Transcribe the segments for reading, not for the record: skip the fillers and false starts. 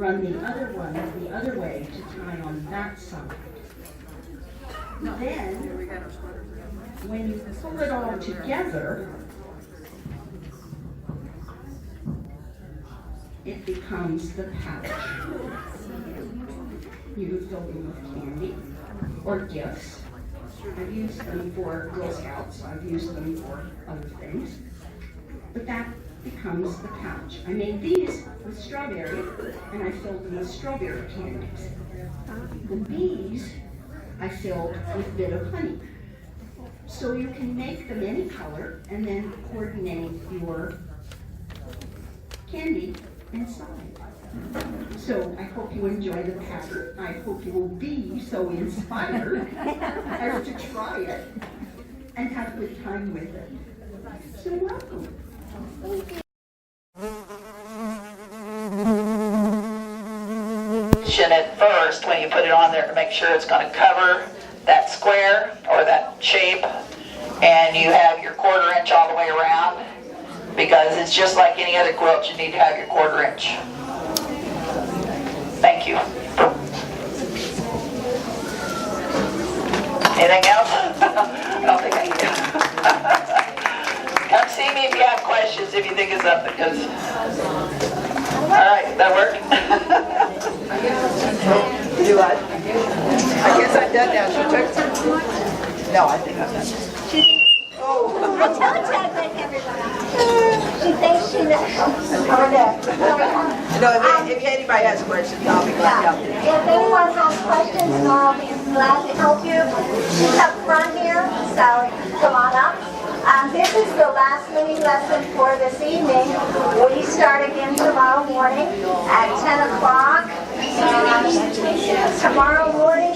run the other one the other way to tie on that side. Then, when you pull it all together, it becomes the pouch. You fill them with candy or gifts. I've used them for Girl Scouts, I've used them for other things. But that becomes the pouch. I made these with strawberry, and I filled them with strawberry candies. The bees I filled with a bit of honey. So you can make them any color and then coordinate your candy inside. So I hope you enjoy the pattern. I hope you will be so inspired as to try it and have a good time with it. So welcome. At first when you put it on there to make sure it's going to cover that square or that shape, and you have your 1/4 inch all the way around, because it's just like any other quilt, you need to have your 1/4 inch. Thank you. Anything else? I don't think I do. Come see me if you have questions, if you think of something, because all right, that work? Do what? I guess I'm done now. She took some. No, I think I'm done. Oh. I told you I'd make everybody. She thinks she knows. Over there. No, if anybody has questions, I'll be glad to help you. If anyone has questions, I'll be glad to help you. She's up front here, so come on up. This is the last mini lesson for this evening. We start again tomorrow morning at 10 o'clock. Tomorrow morning.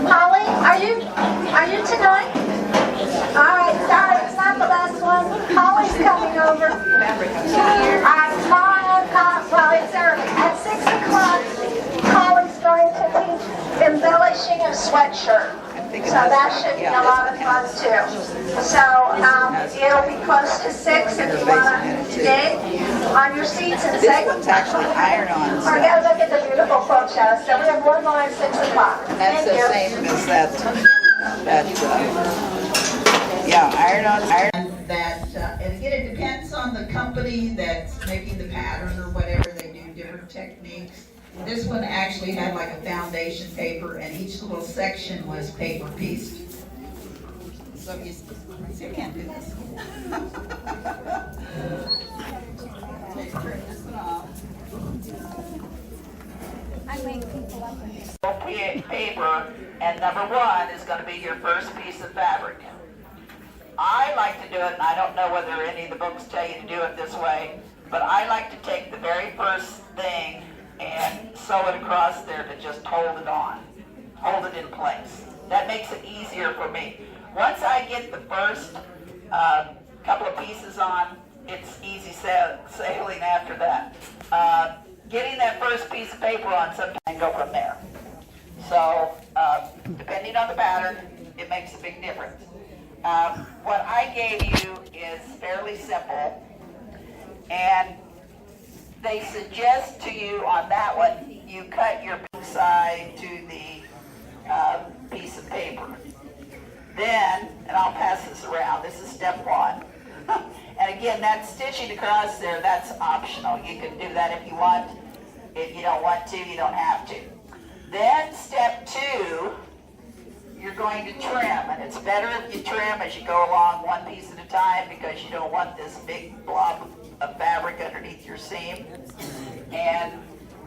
Holly, are you tonight? All right, sorry, it's not the last one. Holly's coming over. Well, it's early. At 6 o'clock, Holly's going to teach embellishing a sweatshirt. So that should be a lot of fun too. So it'll be close to 6 if you want to dig on your seats and say. This one's actually iron-on. We're going to look at the beautiful quilt show. So we have one more at 6 o'clock. That's the same as that iron-on. And again, it depends on the company that's making the pattern or whatever. They do different techniques. This one actually had like a foundation paper, and each little section was paper pieced. So you can't do this. Turn this one off. I wake people up with this. Paper, and number 1 is going to be your first piece of fabric. I like to do it, and I don't know whether any of the books tell you to do it this way, but I like to take the very first thing and sew it across there to just hold it in place. That makes it easier for me. Once I get the first couple of pieces on, it's easy sailing after that. Getting that first piece of paper on sometimes and go from there. So depending on the pattern, it makes a big difference. What I gave you is fairly simple, and they suggest to you on that one, you cut your side to the piece of paper. Then, and I'll pass this around, this is step 1. And again, that stitching across there, that's optional. You can do that if you want. If you don't want to, you don't have to. Then step 2, you're going to trim, and it's better if you trim as you go along one piece at a time, because you don't want this big blob of fabric underneath your seam. And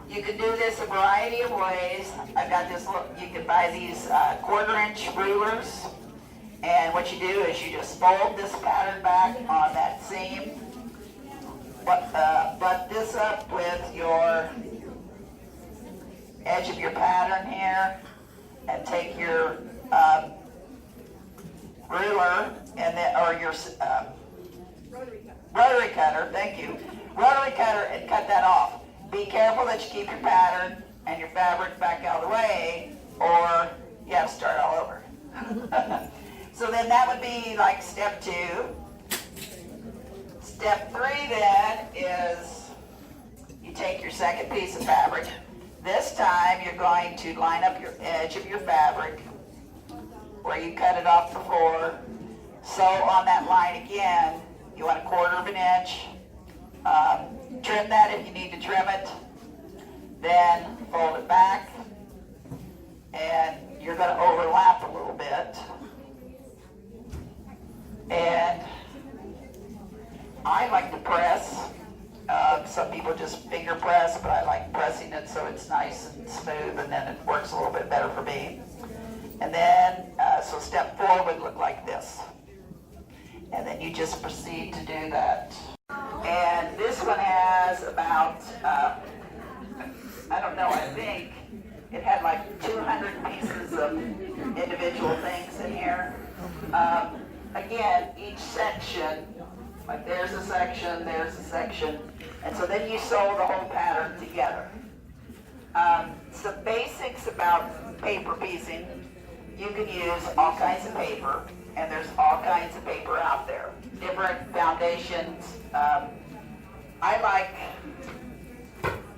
you can do this a variety of ways. I've got this, you can buy these 1/4 inch rulers, and what you do is you just fold this pattern back on that seam, butt this up with your edge of your pattern here, and take your ruler and then, or your rotary cutter, thank you, rotary cutter, and cut that off. Be careful that you keep your pattern and your fabric back out of the way, or you have to start all over. So then that would be like step 2. Step 3 then is you take your second piece of fabric. This time you're going to line up your edge of your fabric where you cut it off before. Sew on that line again. You want 1/4 of an inch. Trim that if you need to trim it. Then fold it back. And you're going to overlap a little bit. And I like to press. Some people just finger press, but I like pressing it so it's nice and smooth, and then it works a little bit better for me. And then, so step 4 would look like this. And then you just proceed to do that. And this one has about, I don't know, I think it had like 200 pieces of individual things in here. Again, each section, like there's a section, and so then you sew the whole pattern together. Some basics about paper piecing: you can use all kinds of paper, and there's all kinds of paper out there. Different foundations. I like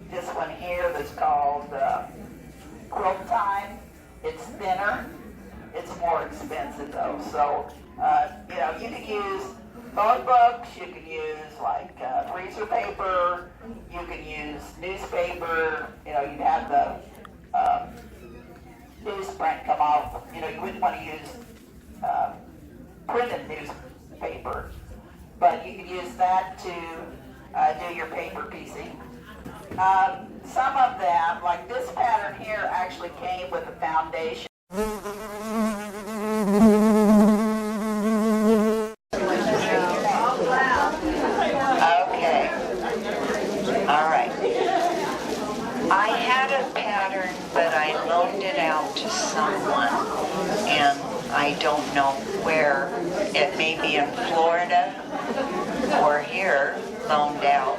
this one here that's called Quilt Time. It's thinner. It's more expensive though. So, you know, you can use phone books, you can use like freezer paper, you can use newspaper, you know, you'd have the newsprint come off. You know, you wouldn't want to use printed newspaper, but you could use that to do your paper piecing. Some of them, like this pattern here, actually came with a foundation. Okay. All right. I had a pattern, but I loaned it out to someone, and I don't know where. It may be in Florida or here, loaned out.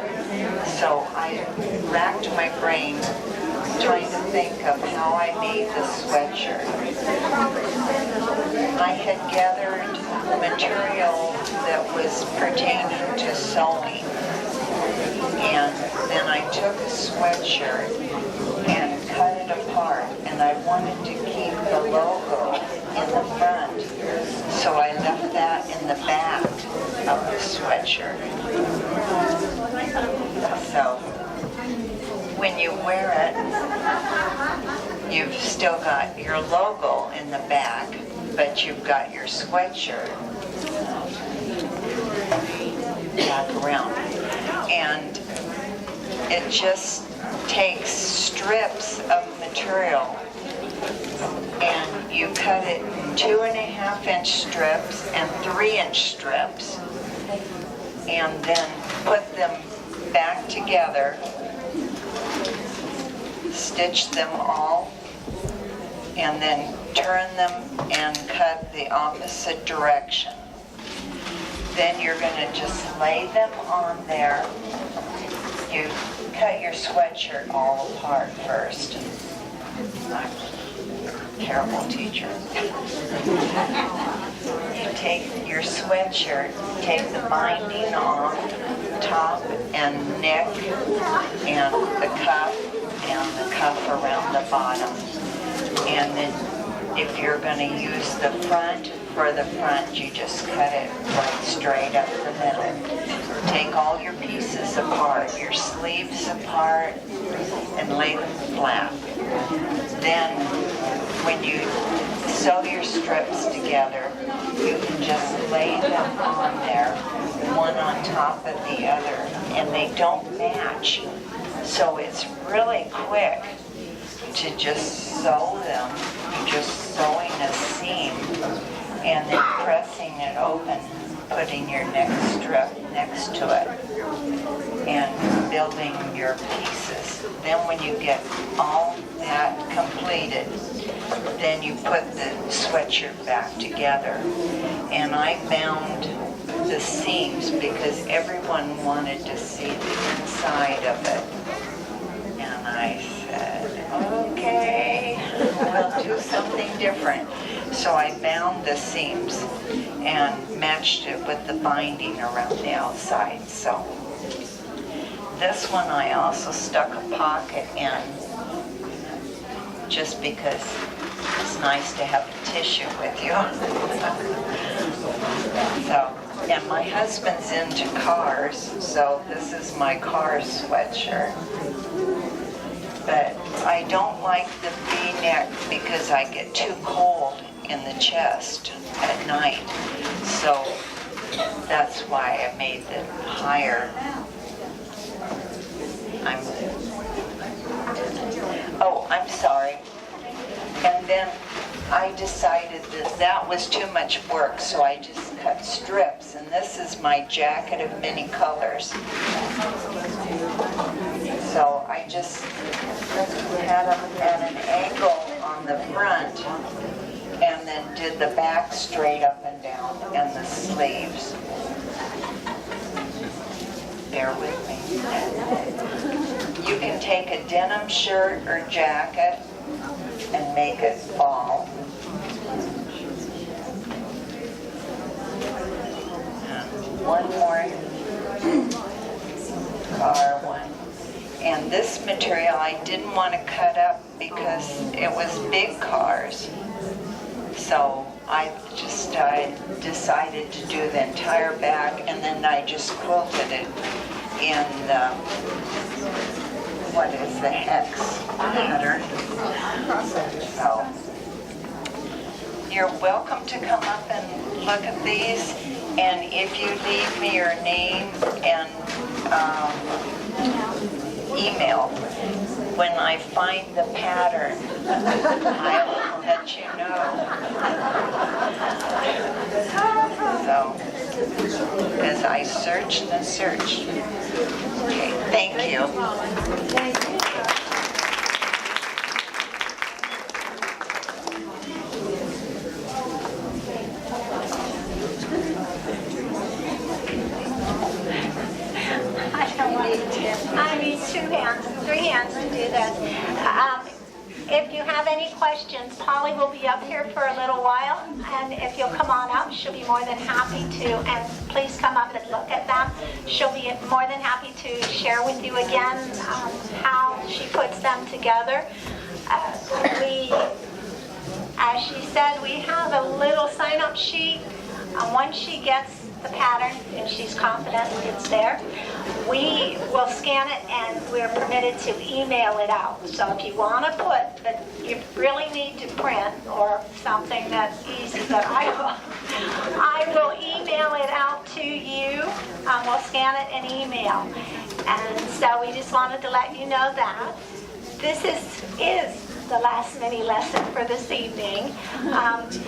So I racked my brain trying to think of how I made the sweatshirt. I had gathered material that was pertaining to sewing, and then I took a sweatshirt and cut it apart, and I wanted to keep the logo in the front, so I left that in the back of the sweatshirt. So when you wear it, you've still got your logo in the back, but you've got your sweatshirt back around. And it just takes strips of material, and you cut it in 2.5-inch strips and 3-inch strips, and then put them back together, stitch them all, and then turn them and cut the opposite direction. Then you're going to just lay them on there. You cut your sweatshirt all apart first. I'm a terrible teacher. You take your sweatshirt, take the binding off, top and neck, and the cuff around the bottom. And then if you're going to use the front, for the front, you just cut it right straight up the middle. Take all your pieces apart, your sleeves apart, and lay them flat. Then when you sew your strips together, you can just lay them on there, one on top of the other, and they don't match. So it's really quick to just sew them. You're just sewing a seam and then pressing it open, putting your next strip next to it, and building your pieces. Then when you get all that completed, then you put the sweatshirt back together. And I bound the seams because everyone wanted to see the inside of it. And I said, okay, we'll do something different. So I bound the seams and matched it with the binding around the outside. So this one I also stuck a pocket in, just because it's nice to have a tissue with you. So, and my husband's into cars, so this is my car sweatshirt. But I don't like the V-neck because I get too cold in the chest at night. So that's why I made it higher. I'm sorry. And then I decided that that was too much work, so I just cut strips. And this is my jacket of many colors. So I just had them at an angle on the front and then did the back straight up and down and the sleeves. Bear with me. You can take a denim shirt or jacket and make it fall. One more car one. And this material I didn't want to cut up because it was big cars. So I just decided to do the entire back, and then I just quilted it in the, what is the hex pattern. So you're welcome to come up and look at these, and if you leave me your name and email, when I find the pattern, I will let you know. So, as I searched and searched. Okay, thank you. Thank you. I need 3 hands to do this. If you have any questions, Polly will be up here for a little while, and if you'll come on up, she'll be more than happy to, and please come up and look at them. She'll be more than happy to share with you again how she puts them together. As she said, we have a little sign-up sheet. Once she gets the pattern and she's confident it's there, we will scan it and we're permitted to email it out. So if you want to put that you really need to print or something that's easy, but I will email it out to you. We'll scan it and email. And so we just wanted to let you know that. This is the last mini lesson for this evening.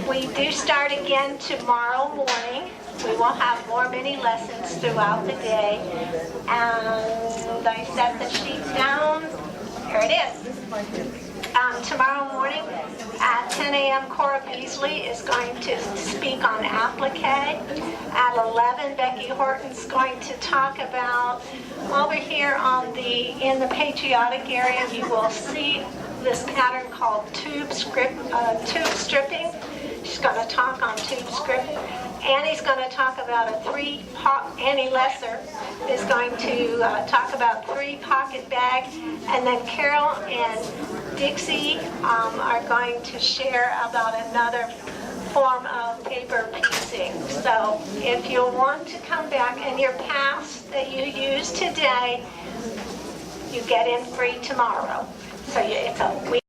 We do start again tomorrow morning. We will have more mini lessons throughout the day. And I set the sheet down. Here it is. Tomorrow morning at 10 a.m. Cora Beasley is going to speak on applique. At 11, Becky Horton's going to talk about, over here in the patriotic area, you will see this pattern called tube stripping. She's going to talk on tube stripping. Annie's going to talk about Annie Lesser is going to talk about 3-pocket bag, and then Carol and Dixie are going to share about another form of paper piecing. So if you want to come back and your pass that you use today, you get in free tomorrow. So it's a week.